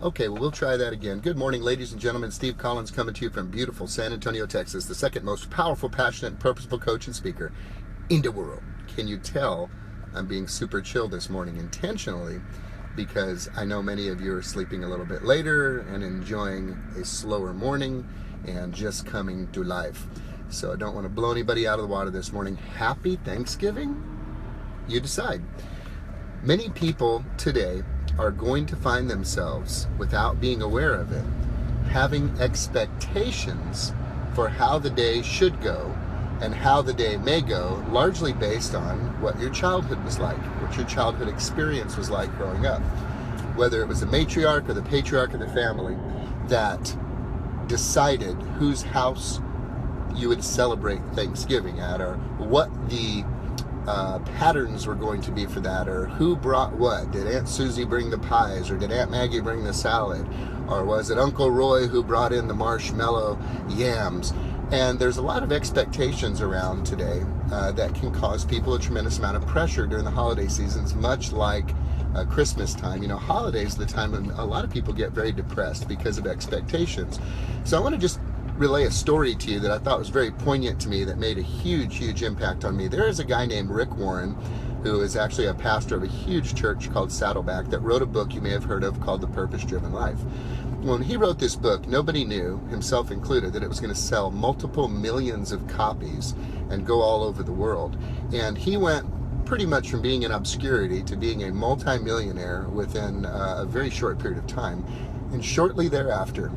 Okay, well, we'll try that again. Good morning, ladies and gentlemen. Steve Collins coming to you from beautiful San Antonio, Texas, the second most powerful, passionate, and purposeful coach and speaker in the world. Can you tell I'm being super chill this morning intentionally because I know many of you are sleeping a little bit later and enjoying a slower morning and just coming to life. So I don't want to blow anybody out of the water this morning. Happy Thanksgiving? You decide. Many people today are going to find themselves, without being aware of it, having expectations for how the day should go and how the day may go, largely based on what your childhood was like, what your childhood experience was like growing up. Whether it was the matriarch or the patriarch of the family that decided whose house you would celebrate Thanksgiving at, or what the patterns were going to be for that, or who brought what. Did Aunt Susie bring the pies, or did Aunt Maggie bring the salad, or was it Uncle Roy who brought in the marshmallow yams? And there's a lot of expectations around today that can cause people a tremendous amount of pressure during the holiday seasons, much like Christmas time. You know, holidays are the time when a lot of people get very depressed because of expectations. So I want to just relay a story to you that I thought was very poignant to me, that made a huge impact on me. There is a guy named Rick Warren, who is actually a pastor of a huge church called Saddleback, that wrote a book you may have heard of called The Purpose-Driven Life. When he wrote this book, nobody knew, himself included, that it was going to sell multiple millions of copies and go all over the world. And he went pretty much from being in obscurity to being a multi-millionaire within a very short period of time. And shortly thereafter,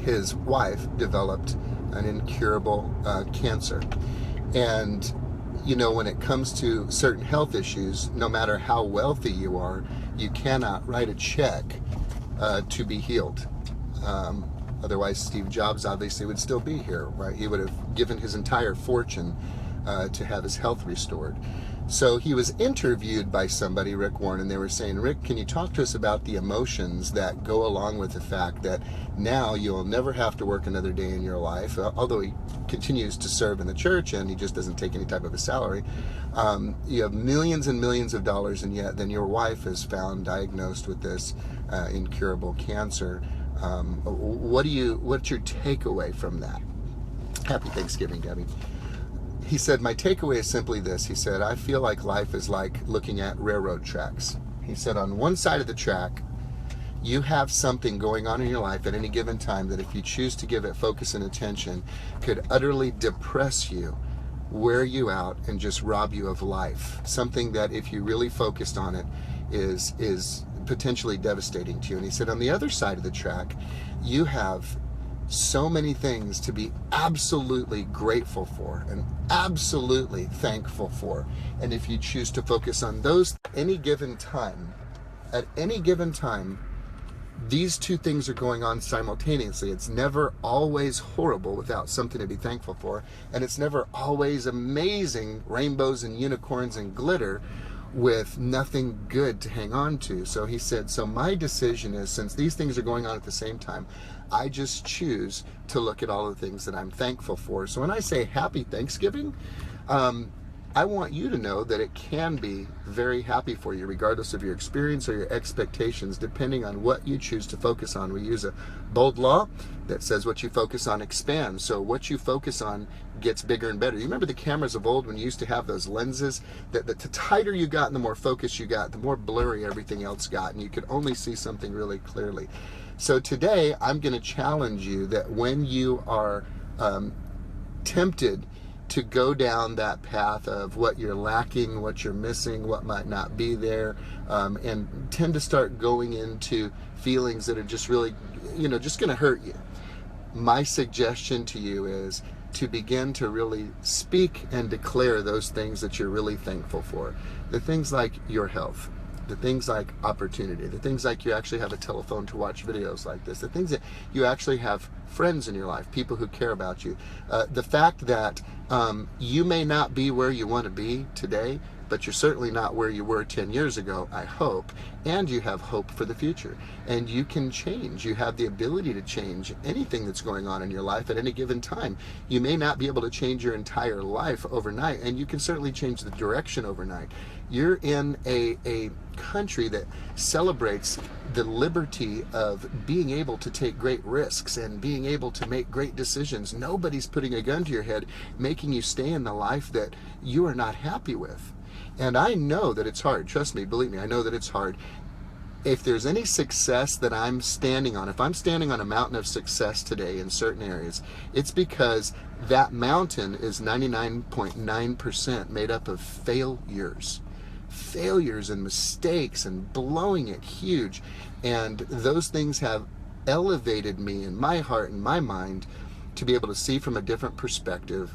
his wife developed an incurable cancer. And you know, when it comes to certain health issues, no matter how wealthy you are, you cannot write a check to be healed. Otherwise, Steve Jobs obviously would still be here, right? He would have given his entire fortune to have his health restored. So he was interviewed by somebody, Rick Warren, and they were saying, Rick, can you talk to us about the emotions that go along with the fact that now you'll never have to work another day in your life, although he continues to serve in the church and he just doesn't take any type of a salary. You have millions and millions of dollars, and yet then your wife is found diagnosed with this incurable cancer. What's your takeaway from that? Happy Thanksgiving, Debbie. He said, my takeaway is simply this. He said, I feel like life is like looking at railroad tracks. He said, on one side of the track, you have something going on in your life at any given time that if you choose to give it focus and attention, could utterly depress you, wear you out, and just rob you of life. Something that if you really focused on it is potentially devastating to you. And he said, on the other side of the track, you have so many things to be absolutely grateful for and absolutely thankful for. And if you choose to focus on those at any given time, these two things are going on simultaneously. It's never always horrible without something to be thankful for, and it's never always amazing rainbows and unicorns and glitter with nothing good to hang on to. So he said, so my decision is, since these things are going on at the same time, I just choose to look at all the things that I'm thankful for. So when I say happy Thanksgiving, I want you to know that it can be very happy for you, regardless of your experience or your expectations, depending on what you choose to focus on. We use a bold law that says what you focus on expands. So what you focus on gets bigger and better. You remember the cameras of old when you used to have those lenses? That the tighter you got and the more focus you got, the more blurry everything else got, and you could only see something really clearly. So today, I'm going to challenge you that when you are tempted to go down that path of what you're lacking, what you're missing, what might not be there, and tend to start going into feelings that are just really, just going to hurt you. My suggestion to you is to begin to really speak and declare those things that you're really thankful for. The things like your health, the things like opportunity, the things like you actually have a telephone to watch videos like this, the things that you actually have friends in your life, people who care about you. The fact that you may not be where you want to be today, but you're certainly not where you were 10 years ago, I hope, and you have hope for the future. And you can change. You have the ability to change anything that's going on in your life at any given time. You may not be able to change your entire life overnight, and you can certainly change the direction overnight. You're in a country that celebrates the liberty of being able to take great risks and being able to make great decisions. Nobody's putting a gun to your head, making you stay in the life that you are not happy with. And I know that it's hard. Trust me, believe me, I know that it's hard. If there's any success that I'm standing on, if I'm standing on a mountain of success today in certain areas, it's because that mountain is 99.9% made up of failures and mistakes and blowing it huge. And those things have elevated me in my heart and my mind to be able to see from a different perspective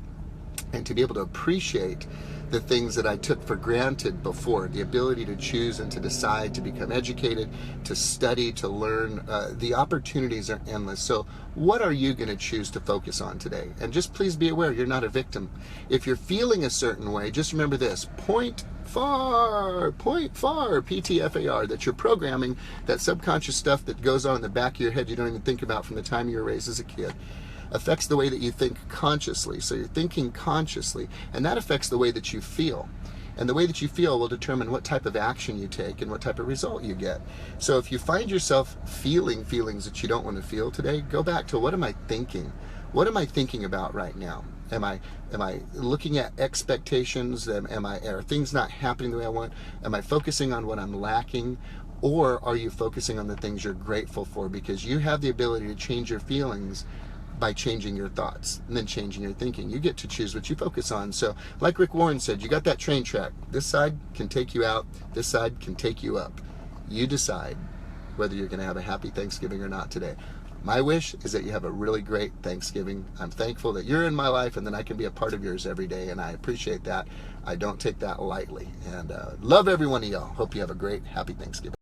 and to be able to appreciate the things that I took for granted before, the ability to choose and to decide, to become educated, to study, to learn. The opportunities are endless. So what are you going to choose to focus on today? And just please be aware, you're not a victim. If you're feeling a certain way, just remember this: point far, PTFAR, that you're programming, that subconscious stuff that goes on in the back of your head you don't even think about from the time you were raised as a kid, affects the way that you think consciously. So you're thinking consciously, and that affects the way that you feel. And the way that you feel will determine what type of action you take and what type of result you get. So if you find yourself feeling feelings that you don't want to feel today, go back to, what am I thinking? What am I thinking about right now? Am I looking at expectations? Are things not happening the way I want? Am I focusing on what I'm lacking? Or are you focusing on the things you're grateful for? Because you have the ability to change your feelings by changing your thoughts and then changing your thinking. You get to choose what you focus on. So like Rick Warren said, you got that train track. This side can take you out. This side can take you up. You decide whether you're going to have a happy Thanksgiving or not today. My wish is that you have a really great Thanksgiving. I'm thankful that you're in my life and that I can be a part of yours every day, and I appreciate that. I don't take that lightly. And love every one of y'all. Hope you have a great, happy Thanksgiving.